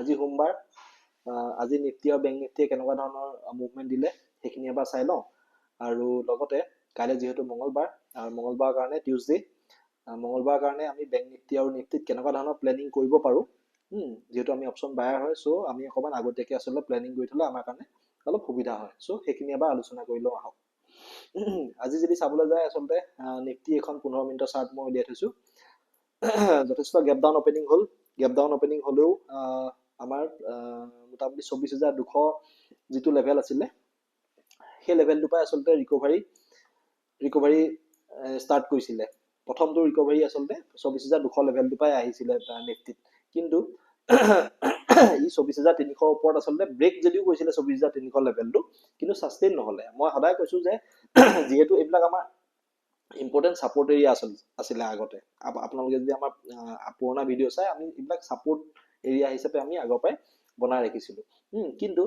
আজি সোমবাৰ আজি নিফটি আৰু বেংক নিফটিয়ে কেনেকুৱা ধৰণৰ মুভমেণ্ট দিলে সেইখিনি এবাৰ চাই লওঁ আৰু লগতে কাইলৈ যিহেতু মঙ্গলবাৰ আৰু মঙ্গলবাৰৰ কাৰণে টিউজডে মঙ্গলবাৰৰ কাৰণে আমি বেংক নিফটি আৰু নিফটিত কেনেকুৱা ধৰণৰ প্লেনিং কৰিব পাৰোঁ যেহেতু আমি অপশ্যন বায়াৰ হয় চ' আমি অকণমান আগতীয়াকৈ আচলতে প্লেনিং কৰি থ'লে আমাৰ কাৰণে অলপ সুবিধা হয় চ' সেইখিনি এবাৰ আলোচনা কৰি লওঁ আহক আজি যদি চাবলৈ যায় আচলতে নিফটি এখন 15 মিনিটৰ চাৰ্ট মই উলিয়াই থৈছোঁ যথেষ্ট গেপ ডাউন অপেনিং হ'লেও আমাৰ মোটামুটি 24,200 যিটো লেভেল আছিলে সেই লেভেলটোৰ পৰা আচলতে ৰিকভাৰী ষ্টাৰ্ট কৰিছিলে প্ৰথমটো ৰিকভাৰী আচলতে 24,200 লেভেলটোৰ পৰাই আহিছিলে নিফটিত কিন্তু ই 24,300 ওপৰত আচলতে ব্ৰেক যদিও কৈছিলে 24,300 লেভেলটো কিন্তু ছাষ্টেইন নহ'লে মই সদায় কৈছোঁ যে যিহেতু এইবিলাক আমাৰ ইম্পৰ্টেণ্ট ছাপৰ্ট এৰিয়া আছিলে আগতে আপোনালোকে যদি আমাৰ পুৰণা ভিডিঅ' চাই আমি এইবিলাক ছাপৰ্ট এৰিয়া হিচাপে আমি আগৰ পৰাই বনাই ৰাখিছিলোঁ কিন্তু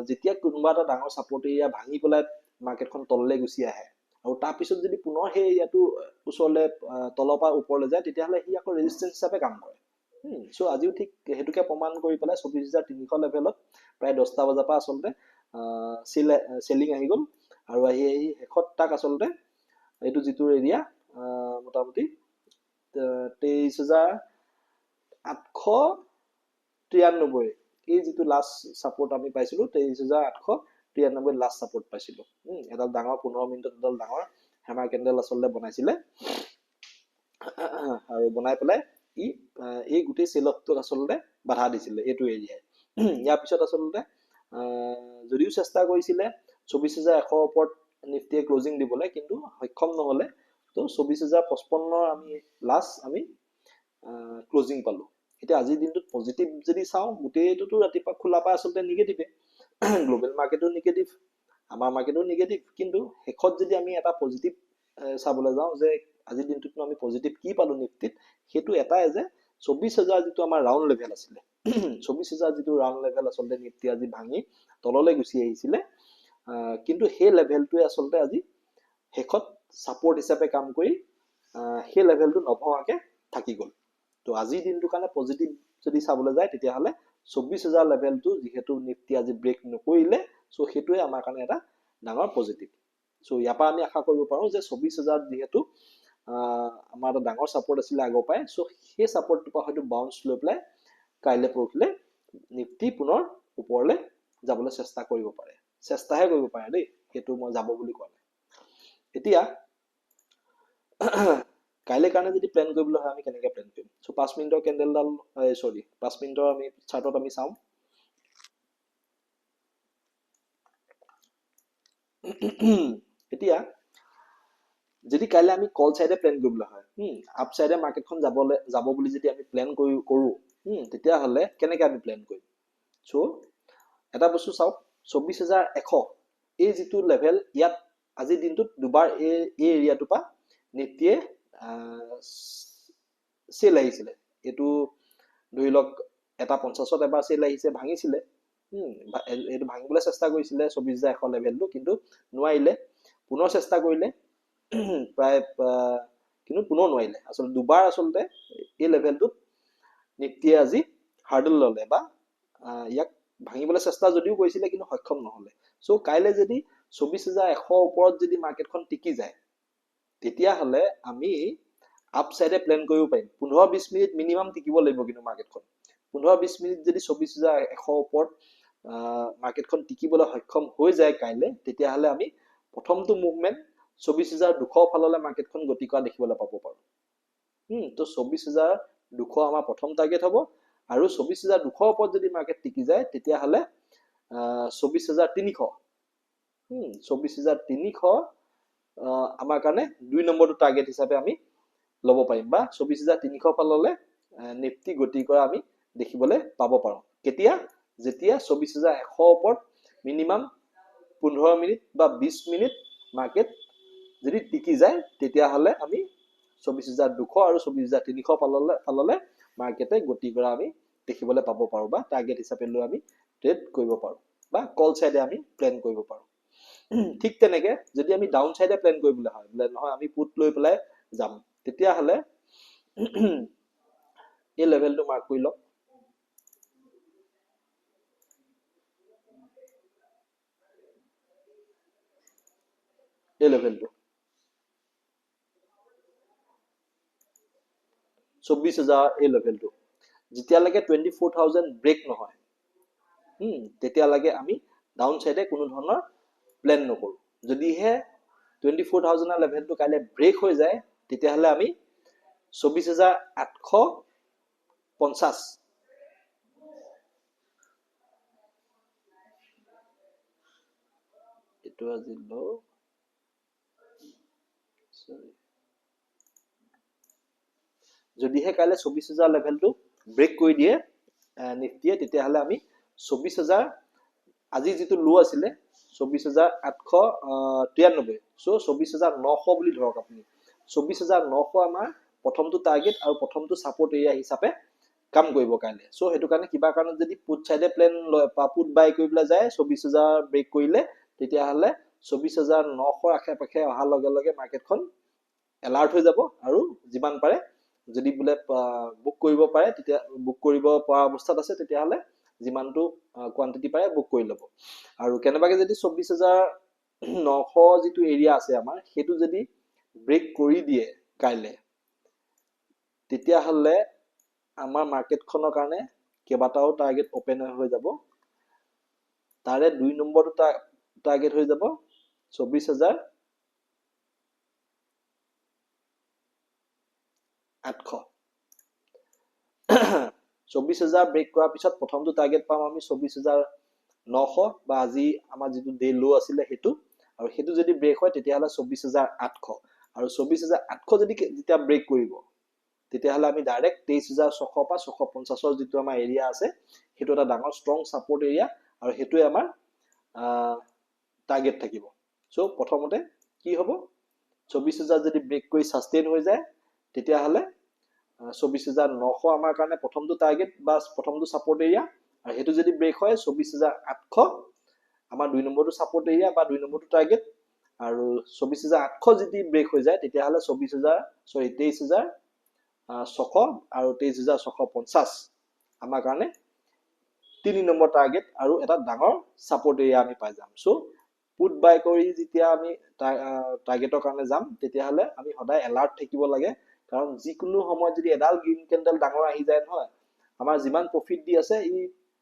যেতিয়া কোনোবা এটা ডাঙৰ ছাপৰ্ট এৰিয়া ভাঙি পেলাই মাৰ্কেটখন তললৈ গুচি আহে আৰু তাৰপিছত যদি পুনৰ সেই এৰিয়াটো ওচৰলৈ তলৰ পৰা ওপৰলৈ যায় তেতিয়াহ'লে সি আকৌ ৰেজিষ্টেঞ্চ হিচাপে কাম কৰে চ' আজিও ঠিক সেইটোকে প্ৰমাণ কৰি পেলাই 24,300 লেভেলত প্ৰায় 10টা বজাৰ পৰা আচলতে চেলিং আহি গ'ল আৰু আহি শেষত তাক আচলতে এইটো যিটো এৰিয়া মোটামুটি 23,893 এই যিটো লাষ্ট ছাপৰ্ট আমি পাইছিলোঁ 23,893 লাষ্ট ছাপৰ্ট পাইছিলোঁ এডাল ডাঙৰ 15 মিনিটত এডাল ডাঙৰ হেমাৰ কেণ্ডেল আচলতে বনাইছিলে আৰু বনাই পেলাই এই গোটেই চেল অফটোক আচলতে বাধা দিছিলে এইটো এৰিয়াই ইয়াৰ পিছত আচলতে যদিও চেষ্টা কৰিছিলে 24,100 ওপৰত নিফটিয়ে ক্লজিং দিবলৈ কিন্তু সক্ষম নহ'লে তো 24,055 আমি লাষ্ট আমি ক্লজিং পালোঁ এতিয়া আজিৰ দিনটোত পজিটিভ যদি চাওঁ গোটেইটোতো ৰাতিপুৱা খোলা পাই আচলতে নিগেটিভে গ্ল'বেল মাৰ্কেটো নিগেটিভ আমাৰ মাৰ্কেটো নিগেটিভ কিন্তু শেষত যদি আমি এটা পজিটিভ চাবলৈ যাওঁ যে আজিৰ দিনটোত আমি পজিটিভ কি পালোঁ নিফটিত সেইটো এটাই যে 24,000 যিটো আমাৰ ৰাউণ্ড লেভেল আছিলে 24,000 যিটো ৰাউণ্ড লেভেল আচলতে নিফটি আজি ভাঙি তললৈ গুচি আহিছিলে কিন্তু সেই লেভেলটোৱে আচলতে আজি শেষত ছাপৰ্ট হিচাপে কাম কৰি সেই লেভেলটো নভঙাকৈ থাকি গ'ল তো আজিৰ দিনটোৰ কাৰণে পজিটিভ যদি চাবলৈ যায় তেতিয়াহ'লে 24,000 লেভেলটো যিহেতু নিফটি আজি ব্ৰেক নকৰিলে চ' সেইটোৱে আমাৰ কাৰণে এটা ডাঙৰ পজিটিভ চ' ইয়াৰ পৰা আমি আশা কৰিব পাৰোঁ যে 24,000 যিহেতু আমাৰ এটা ডাঙৰ ছাপৰ্ট আছিলে আগৰ পৰাই চ' সেই ছাপৰ্টটোৰ পৰা হয়তো বাউন্স লৈ পেলাই কাইলৈ পৰহিলে নিফটি পুনৰ ওপৰলৈ যাবলৈ চেষ্টাহে কৰিব পাৰে দেই সেইটো মই যাব বুলি কোৱা নাই এতিয়া কাইলৈ কাৰণে যদি প্লেন কৰিবলৈ হয় আমি কেনেকৈ প্লেন কৰিম চ' 5 মিনিটৰ কেণ্ডেলডাল 5 মিনিটৰ আমি চাৰ্টত আমি চাওঁ এতিয়া যদি কাইলৈ আমি কল চাইডে প্লেন কৰিবলৈ হয় আপ চাইডে মাৰ্কেটখন যাব বুলি যদি আমি প্লেন কৰোঁ তেতিয়াহ'লে কেনেকৈ আমি প্লেন কৰিম চ' এটা বস্তু চাওক 24,100 এই যিটো লেভেল ইয়াত আজিৰ দিনটোত দুবাৰ এই এৰিয়াটোৰ পৰা নিফটিয়ে চেল আহিছিলে এইটো ধৰি লওক এটা 50ত এবাৰ চেল আহিছে ভাঙিছিলে এইটো ভাঙিবলৈ চেষ্টা কৰিছিলে 24,100 লেভেলটো কিন্তু নোৱাৰিলে পুনৰ চেষ্টা কৰিলে প্ৰায় কিন্তু পুনৰ নোৱাৰিলে আচলতে দুবাৰ আচলতে এই লেভেলটোত নিফটিয়ে আজি হাৰ্ডল ল'লে বা ইয়াক ভাঙিবলৈ চেষ্টা যদিও কৰিছিলে কিন্তু সক্ষম নহ'লে চ' কাইলৈ যদি 24,100 ওপৰত যদি মাৰ্কেটখন টিকি যায় তেতিয়াহ'লে আমি আপ চাইডে প্লেন কৰিব পাৰিম 15-20 মিনিট মিনিমাম টিকিব লাগিব কিন্তু মাৰ্কেটখন 15-20 মিনিট যদি 24,100 ওপৰত মাৰ্কেটখন টিকিবলৈ সক্ষম হৈ যায় কাইলৈ তেতিয়াহ'লে আমি প্ৰথমটো মুভমেণ্ট 24,200 ফাললৈ মাৰ্কেটখন গতি কৰা দেখিবলৈ পাব পাৰোঁ তো 24,200 আমাৰ প্ৰথম টাৰ্গেট হ'ব আৰু 24,200 ওপৰত যদি মাৰ্কেট টিকি যায় তেতিয়াহ'লে 24,300 আমাৰ কাৰণে 2 নম্বৰটো টাৰ্গেট হিচাপে আমি ল'ব পাৰিম বা 24,300 ফাললৈ নিফটি গতি কৰা আমি দেখিবলৈ পাব পাৰোঁ কেতিয়া যেতিয়া 24,100 ওপৰত মিনিমাম 15 মিনিট বা 20 মিনিট মাৰ্কেট যদি টিকি যায় তেতিয়াহ'লে আমি 24,200 আৰু 24,300 ফাললৈ মাৰ্কেটে গতি কৰা আমি দেখিবলৈ পাব পাৰোঁ বা টাৰ্গেট হিচাপে লৈ আমি ট্ৰেড কৰিব পাৰোঁ বা কল চাইডে আমি প্লেন কৰিব পাৰোঁ ঠিক তেনেকৈ যদি আমি ডাউন চাইডে প্লেন কৰিবলৈ হয় বোলে নহয় আমি পুট লৈ পেলাই যাম তেতিয়াহ'লে এই লেভেলটো মাৰ্ক কৰি লওক এই লেভেলটো 24,000 এই লেভেলটো যেতিয়ালৈকে 24,000 ব্ৰেক নহয় তেতিয়ালৈকে আমি ডাউন সাইডে কোনো ধৰণৰ প্ল্যান নকৰো যদিহে 24,000 লেভেলটো কাইলে ব্ৰেক হৈ যায় তেতিয়াহলে আমি 24,850 এটো আজি লো সৰি যদিহে কাইলে 24,000 লেভেলটো ব্ৰেক কৰি দিয়ে নিফটিয়ে তেতিয়াহলে আমি 24,000 আজি যেটো লো আছিলে 24,893 সো 24,900 বুলি ধৰক আপুনি 24,900 আমাৰ প্ৰথমটো টাৰ্গেট আৰু প্ৰথমটো সাপোৰ্ট এৰিয়া হিচাপে কাম কৰিব কাইলে সো হেতু কাৰণে কিবা কাৰণত যদি পুট সাইডে প্ল্যান লয় পুট বাই কৰিবলা যায় 24,000 ব্ৰেক কৰিলে তেতিয়াহলে 24,900 আশে-পাশে অহা লগে লগে মাৰ্কেটখন এলাৰ্ট হৈ যাব আৰু যিমান পাৰে যদি বুলে বুক কৰিব পাৰে তেতিয়া বুক কৰিব পৰা অৱস্থাত আছে তেতিয়াহলে যিমানটো কোৱান্টিটি পাৰে বুক কৰি লব আৰু কেনেবাকে যদি 24,900 যেটো এৰিয়া আছে আমাৰ হেতু যদি ব্ৰেক কৰি দিয়ে কাইলে তেতিয়াহলে আমাৰ মাৰ্কেটখনৰ কাৰণে কেবাটাও টাৰ্গেট ওপেন হৈ যাব তাৰে 2 নম্বৰটো টাৰ্গেট হৈ যাব 24,800 24,000 ব্ৰেক কৰাৰ পিছত প্ৰথমটো টাৰ্গেট পাম আমি 24,900 বা আজি আমাৰ যেটো ডে লো আছিলে হেতু আৰু হেতু যদি ব্ৰেক হয় তেতিয়াহলে 24,800 আৰু 24,800 যদি যেতিয়া ব্ৰেক কৰিব তেতিয়াহলে আমি ডাইৰেক্ট 23,600 পা 650 ৰ যেটো আমাৰ এৰিয়া আছে হেতু এটা ডাঙৰ ষ্ট্ৰং সাপোৰ্ট এৰিয়া আৰু হেতুৱে আমাৰ টাৰ্গেট থাকিব সো প্ৰথমতে কি হ'ব 24,000 যদি ব্ৰেক কৰি সাস্টেইন হৈ যায় তেতিয়াহলে 24,900 আমাৰ কাৰণে প্ৰথমটো টাৰ্গেট বা প্ৰথমটো সাপোৰ্ট এৰিয়া আৰু হেতু যদি ব্ৰেক হয় 24,800 আমাৰ 2 নম্বৰটো সাপোৰ্ট এৰিয়া বা 2 নম্বৰটো টাৰ্গেট আৰু 24,800 যদি ব্ৰেক হৈ যায় তেতিয়াহলে 23,600 আৰু 23,650 আমাৰ কাৰণে 3 নম্বৰ টাৰ্গেট আৰু এটা ডাঙৰ সাপোৰ্ট এৰিয়া আমি পাই যাম সো পুট বাই কৰি যেতিয়া আমি টাৰ্গেটৰ কাৰণে যাম তেতিয়াহলে আমি সদায় এলাৰ্ট থাকিব লাগে কাৰণ যিকোনো সময় যদি এডাল গ্ৰীন ক্যান্ডেল ডাঙৰ আহি যায় নহয় আমাৰ যিমান প্ৰফিট দি আছে ই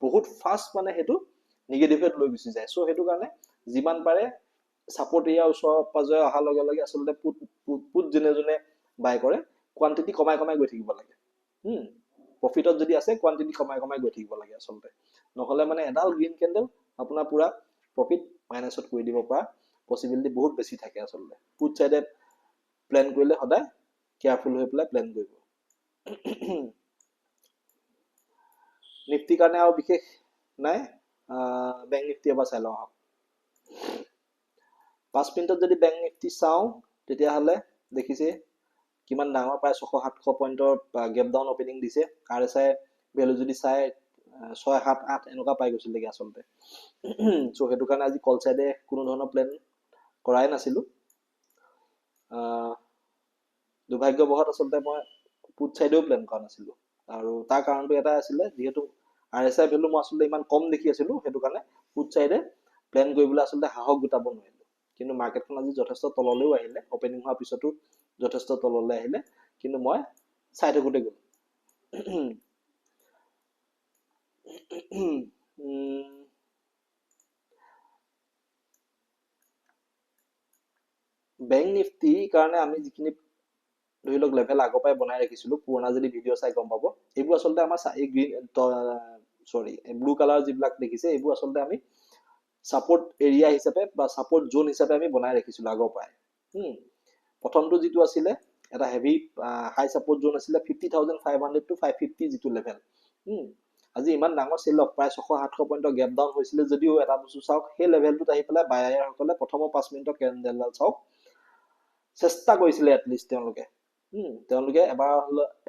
বহুত ফাষ্ট মানে হেতু নেগেটিভত লৈ গুচি যায় সো হেতু কাৰণে যিমান পাৰে সাপোৰ্ট এৰিয়া ওচৰ পাজৰে অহা লগে লগে আসলে পুট জনে বাই কৰে কোৱান্টিটি কমাই কমাই গৈ থাকিব লাগে প্ৰফিটত যদি আছে কোৱান্টিটি কমাই কমাই গৈ থাকিব লাগে আসলে নহলে মানে এডাল গ্ৰীন ক্যান্ডেল আপোনাৰ পুৰা প্ৰফিট মাইনাসত কৰি দিব পৰা পসিবিলিটি বহুত বেছি থাকে আসলে পুট সাইডে প্ল্যান কৰিলে সদায় কেয়াৰফুল হৈ পেলাই প্ল্যান কৰিব নিফটি কাৰণে আৰু বিশেষ নাই বেংক নিফটি এবাৰ চাই লওঁ 5 মিনিটত যদি বেংক নিফটি চাও তেতিয়াহলে দেখিছে কিমান ডাঙৰ প্ৰায় 600-700 পইণ্টৰ গেপ ডাউন ওপেনিং দিছে আৰএসআই ভ্যালু যদি চাই 678 এনেকুৱা পাই গৈছিল লাগি আসলতে সো হেতু কাৰণে আজি কল সাইডে কোনো ধৰণৰ প্ল্যান কৰাই নাছিলো দুৰ্ভাগ্যবশত আসলতে মই পুট সাইডেও প্ল্যান কৰা নাছিলো আৰু তাৰ কাৰণটো এটা আছিল যেহেতু আৰএসআই ভ্যালু মই আসলতে ইমান কম দেখি আছিলো হেতু কাৰণে পুট সাইডে প্ল্যান কৰিবলৈ আসলতে হাহক গুটাব নোৱাৰিলো কিন্তু মাৰ্কেটখন আজি যথেষ্ট তললৈও আহিলে ওপেনিং হোৱাৰ পিছতো যথেষ্ট তললৈ আহিলে কিন্তু মই চাই থাকোতে গ'ল বেংক নিফটি কাৰণে আমি যিখিনি ধৰি লওক লেভেল আগৰ পৰাই বনাই ৰাখিছিলো পুৰণা যদি ভিডিও চাই গম পাব এইবোৰ আসলতে আমাৰ এই গ্ৰীন সৰি ব্লু কালাৰ যিবিলাক দেখিছে এইবোৰ আসলতে আমি সাপোৰ্ট এৰিয়া হিচাপে বা সাপোৰ্ট জোন হিচাপে আমি বনাই ৰাখিছিলো আগৰ পৰাই প্ৰথমটো যেটো আছিল এটা হেভি হাই সাপোৰ্ট জোন আছিল 50,500 to 550 যেটো লেভেল আজি ইমান ডাঙৰ সেল অফ প্ৰায় 600-700 পইণ্টৰ গ্যাপ ডাউন হৈছিল যদিও এটা বস্তু চাওক সেই লেভেলটোত আহি পেলাই বায়াৰ সকলে প্ৰথম 5 মিনিটৰ ক্যান্ডেলডাল চাওক চেষ্টা কৰিছিল এটলিষ্ট তেওঁলোকে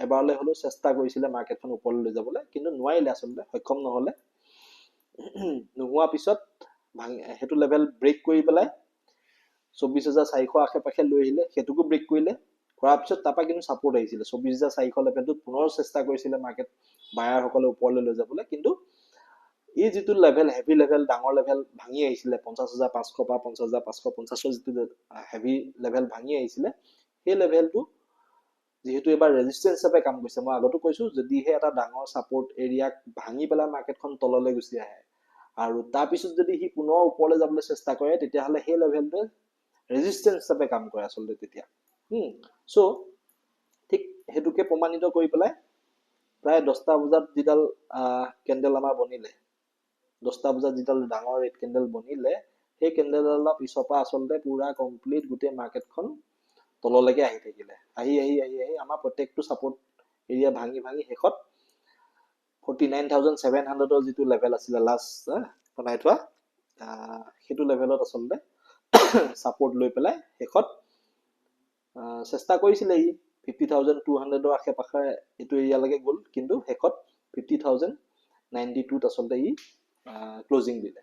এবাৰলৈ হলো চেষ্টা কৰিছিল মাৰ্কেটখন ওপৰলৈ লৈ যাবলৈ কিন্তু নোৱাৰিলে আসলে সক্ষম নহলে নোহোৱা পিছত হেতু লেভেল ব্ৰেক কৰি পেলাই 24,400 আশে-পাশে লৈ আহিলে হেতুকো ব্ৰেক কৰিলে কৰাৰ পিছত তাপা কিন্তু সাপোৰ্ট আহিছিল 24,400 লেভেলটো পুনৰ চেষ্টা কৰিছিল মাৰ্কেট বায়াৰ সকলে ওপৰলৈ লৈ যাবলৈ কিন্তু এই যিটো লেভেল হেভি লেভেল ডাঙৰ লেভেল ভাঙি আহিছিলে 50,500 পৰা 50,550 যিটো হেভি লেভেল ভাঙি আহিছিলে সেই লেভেলটো যিহেতু এবাৰ ৰেজিষ্টেন্স হিচাপে কাম কৰিছে মই আগতো কৈছো যদিহে এটা ডাঙৰ সাপোৰ্ট এৰিয়াক ভাঙি পেলাই মাৰ্কেটখন তললৈ গুচি আহে আৰু তাৰ পিছত যদি সি পুনৰ ওপৰলৈ যাবলৈ চেষ্টা কৰে তেতিয়াহ'লে সেই লেভেলটোৱে ৰেজিষ্টেন্স হিচাপে কাম কৰে আচলতে তেতিয়া সো ঠিক হেতুকে প্ৰমাণিত কৰি পেলাই প্ৰায় 10টা বজাত যিডাল কেন্ডেল আমাৰ বনিলে 10টা বজাত যিডাল ডাঙৰ ৰেড কেন্ডেল বনিলে সেই কেন্ডেলডালৰ পিছৰ পৰা আচলতে পুৰা কমপ্লিট গোটেই মাৰ্কেটখন তললৈকে আহি থাকিলে আহি আমাৰ প্ৰত্যেকটো সাপোৰ্ট এৰিয়া ভাঙি শেষত 49,700 যিটো লেভেল আছিলে লাষ্ট বনাই থোৱা সেইটো লেভেলত আচলতে সাপোৰ্ট লৈ পেলাই শেষত চেষ্টা কৰিছিলে ই 50,200 আশে পাশে এইটো এৰিয়ালৈকে গ'ল কিন্তু শেষত 50,092 আচলতে ই ক্লোজিং দিলে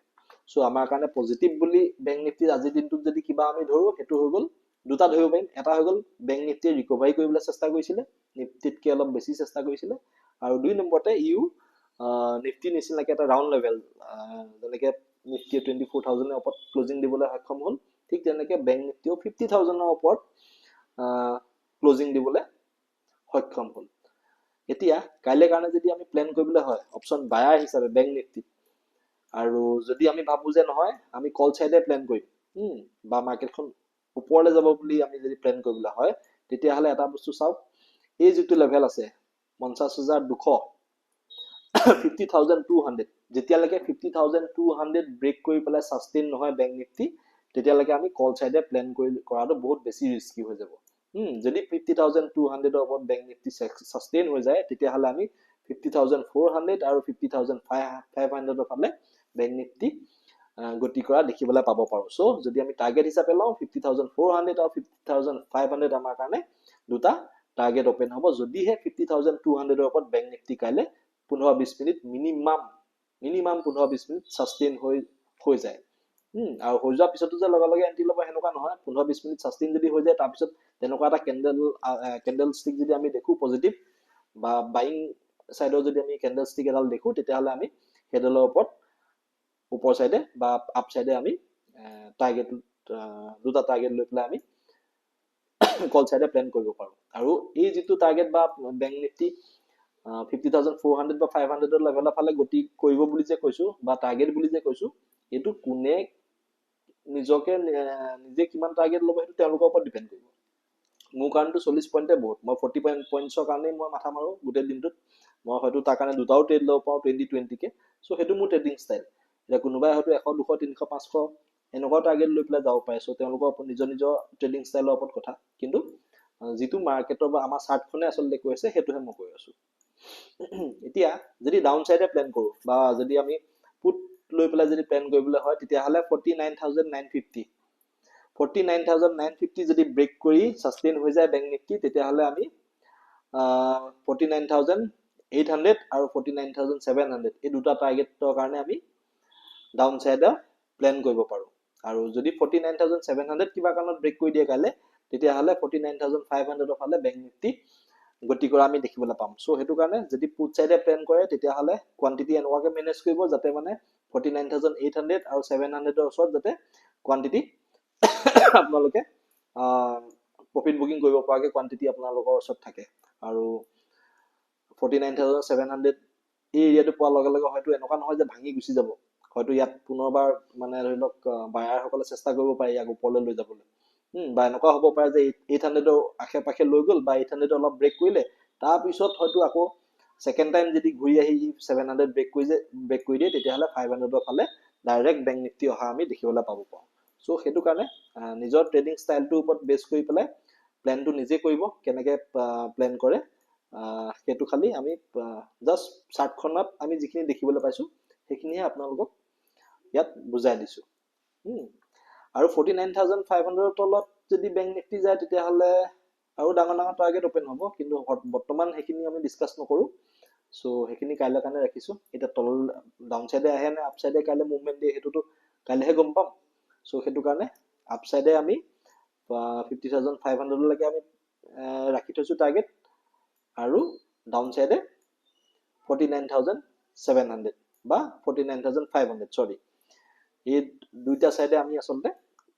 সো আমাৰ কাৰণে পজিটিভ বুলি বেংক নিফটি আজিৰ দিনটোত যদি কিবা আমি ধৰো সেইটো হৈ গ'ল দুটা ধৰিব পাৰিম এটা হৈ গ'ল বেংক নিফটিয়ে ৰিকভাৰী কৰিবলৈ চেষ্টা কৰিছিলে নিফটিতকৈ অলপ বেছি চেষ্টা কৰিছিলে আৰু দুই নম্বৰতে ইউ নিফটি নিচিনাকৈ এটা ৰাউণ্ড লেভেল যেনেকৈ নিফটিয়ে 24,000 ওপৰত ক্লোজিং দিবলৈ সক্ষম হ'ল ঠিক তেনেকৈ বেংক নিফটিও 50,000 ওপৰত ক্লোজিং দিবলৈ সক্ষম হ'ল এতিয়া কাইলৈ কাৰণে যদি আমি প্লেন কৰিবলৈ হয় অপশ্যন বায়াৰ হিচাপে বেংক নিফটিত আৰু যদি আমি ভাবো যে নহয় আমি কল সাইডে প্লেন কৰিম বা মাৰ্কেটখন ওপৰলৈ যাব বুলি আমি যদি প্লেন কৰিবলৈ হয় তেতিয়াহ'লে এটা বস্তু চাওক এই যিটো লেভেল আছে 50,200 50,200 যেতিয়ালৈকে 50,200 ব্ৰেক কৰি পেলাই সাস্টেইন নহয় বেংক নিফটি তেতিয়ালৈকে আমি কল সাইডে প্লেন কৰাটো বহুত বেছি ৰিস্কি হৈ যাব যদি 50,200 ওপৰত বেংক নিফটি সাস্টেইন হৈ যায় তেতিয়াহ'লে আমি 50,400 আৰু 50,500 ফালে বেংক নিফটি গতি কৰা দেখিবলৈ পাব পাৰো সো যদি আমি টাৰ্গেট হিচাপে লওঁ 50,400 আৰু 50,500 আমাৰ কাৰণে দুটা টাৰ্গেট ওপেন হ'ব যদিহে 50,200 ওপৰত বেংক নিফটি কাইলৈ 15-20 মিনিট মিনিমাম 15-20 মিনিট সাস্টেইন হৈ যায় আৰু হৈ যোৱাৰ পিছতো যে লগে এন্ট্ৰি ল'ব সেনেকুৱা নহয় 15-20 মিনিট সাস্টেইন যদি হৈ যায় তাৰপিছত তেনেকুৱা এটা কেন্ডেল ষ্টিক যদি আমি দেখো পজিটিভ বা বাইং সাইডৰ যদি আমি কেন্ডেল ষ্টিক এডাল দেখো তেতিয়াহ'লে আমি সেইডালৰ ওপৰত ওপৰ সাইডে বা আপ সাইডে আমি টাৰ্গেট দুটা টাৰ্গেট লৈ পেলাই আমি কল সাইডে প্লেন কৰিব পাৰো আৰু এই যিটো টাৰ্গেট বা বেংক নিফটি 50,400 বা 500 লেভেলৰ ফালে গতি কৰিব বুলি যে কৈছো বা টাৰ্গেট বুলি যে কৈছো এইটো কোনে নিজকে নিজে কিমান টাৰ্গেট ল'ব সেইটো তেওঁলোকৰ ওপৰত ডিপেন্ড কৰিব মোৰ কাৰণেতো 40 পইণ্টে বহুত মই 40 পইণ্টছৰ কাৰণে মই মাথা মাৰো গোটেই দিনটোত মই হয়তো তাৰ কাৰণে দুটাও ট্ৰেড ল'ব পাৰো 20-20 কে সো সেইটো মোৰ ট্ৰেডিং ষ্টাইল এতিয়া কোনোবাই হয়তো 100 200 300 500 এনেকুৱা টাৰ্গেট লৈ পেলাই যাব পাৰে সো তেওঁলোকৰ নিজৰ ট্ৰেডিং ষ্টাইলৰ ওপৰত কথা কিন্তু যিটো মাৰ্কেটৰ বা আমাৰ চাৰ্টখনে আচলতে কৈ আছে সেইটোহে মই কৈ আছো এতিয়া যদি ডাউন সাইডে প্লেন কৰো বা যদি আমি পুট লৈ পেলাই যদি প্লেন কৰিবলৈ হয় তেতিয়াহ'লে 49,950 যদি ব্ৰেক কৰি সাস্টেইন হৈ যায় বেংক নিফটি তেতিয়াহ'লে আমি 49,800 আৰু 49,700 এই দুটা টাৰ্গেটৰ কাৰণে আমি ডাউন সাইডে প্লেন কৰিব পাৰো আৰু যদি 49,700 কিবা কাৰণত ব্ৰেক কৰি দিয়ে কাইলৈ তেতিয়াহ'লে 49,500 ফালে বেংক নিফটি গতি কৰা আমি দেখিবলৈ পাম সো হেতু কাৰণে যদি পুট সাইডে প্লেন কৰে তেতিয়াহ'লে কোৱান্টিটি এনেকুৱাকে মেনেজ কৰিব যাতে মানে 49,800 আৰু 700 ওচৰত যাতে কোৱান্টিটি আপোনালোকে প্ৰফিট বুকিং কৰিব পৰাকে কোৱান্টিটি আপোনালোকৰ ওচৰত থাকে আৰু 49,700 এই এৰিয়াটো পোৱাৰ লগে হয়তো এনেকুৱা নহয় যে ভাঙি গুচি যাব হয়তো ইয়াত পুনৰবাৰ মানে ধৰি লওক বায়াৰসকলে চেষ্টা কৰিব পাৰে ইয়াক ওপৰলৈ লৈ যাবলৈ বা এনেকুৱা হ'ব পাৰে যে 800 আশে পাশে লৈ গ'ল বা 800 অলপ ব্ৰেক কৰিলে তাৰপিছত হয়তো আকৌ সেকেন্ড টাইম যদি ঘূৰি আহি 700 ব্ৰেক কৰি দিয়ে তেতিয়াহ'লে 500 ফালে ডাইৰেক্ট বেংক নিফটি অহা আমি দেখিবলৈ পাব পাৰোঁ সো সেইটো কাৰণে নিজৰ ট্ৰেডিং ষ্টাইলটোৰ ওপৰত বেছ কৰি পেলাই প্লেনটো নিজে কৰিব কেনেকৈ প্লেন কৰে সেইটো খালি আমি জাষ্ট চাৰ্টখনত আমি যিখিনি দেখিবলৈ পাইছো সেইখিনিহে আপোনালোকক ইয়াত বুজাই দিছো আৰু 49,500 তলত যদি বেংক নিফটি যায় তেতিয়াহ'লে আৰু ডাঙৰ টাৰ্গেট ওপেন হ'ব কিন্তু বৰ্তমান সেইখিনি আমি ডিসকাস নকৰো সো সেইখিনি কাইলৈ কাৰণে ৰাখিছো এটা তল ডাউন সাইডে আহে নে আপ সাইডে কাইলৈ মুভমেন্ট দিয়ে হেতুটো কাইলৈহে গম পাম সো হেতু কাৰণে আপ সাইডে আমি 50,500 লৈকে আমি ৰাখি থৈছো টাৰ্গেট আৰু ডাউন সাইডে 49,700 বা 49,500 সৰি এই দুইটা সাইডে আমি আসলতে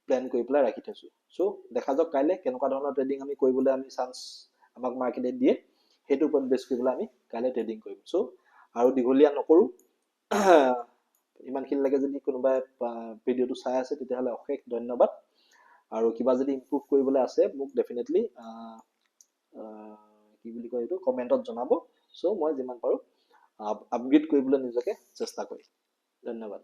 প্ল্যান কৰি পেলাই ৰাখি থৈছো সো দেখা যাওক কাইলে কেনেকুৱা ধৰণৰ ট্ৰেডিং আমি কৰিবলৈ আমি চান্স আমাক মাৰ্কেটে দিয়ে সেইটো ওপৰত বেছ কৰি পেলাই আমি কাইলে ট্ৰেডিং কৰিম সো আৰু দীঘলীয়া নকৰো ইমানখিনিলৈকে যদি কোনোবাই ভিডিঅ'টো চাই আছে তেতিয়াহ'লে অশেষ ধন্যবাদ আৰু কিবা যদি ইমপ্ৰুভ কৰিবলৈ আছে মোক ডেফিনেটলি কি বুলি কয় এইটো কমেণ্টত জনাব সো মই যিমান পাৰো আপগ্ৰেড কৰিবলৈ নিজকে চেষ্টা কৰিম ধন্যবাদ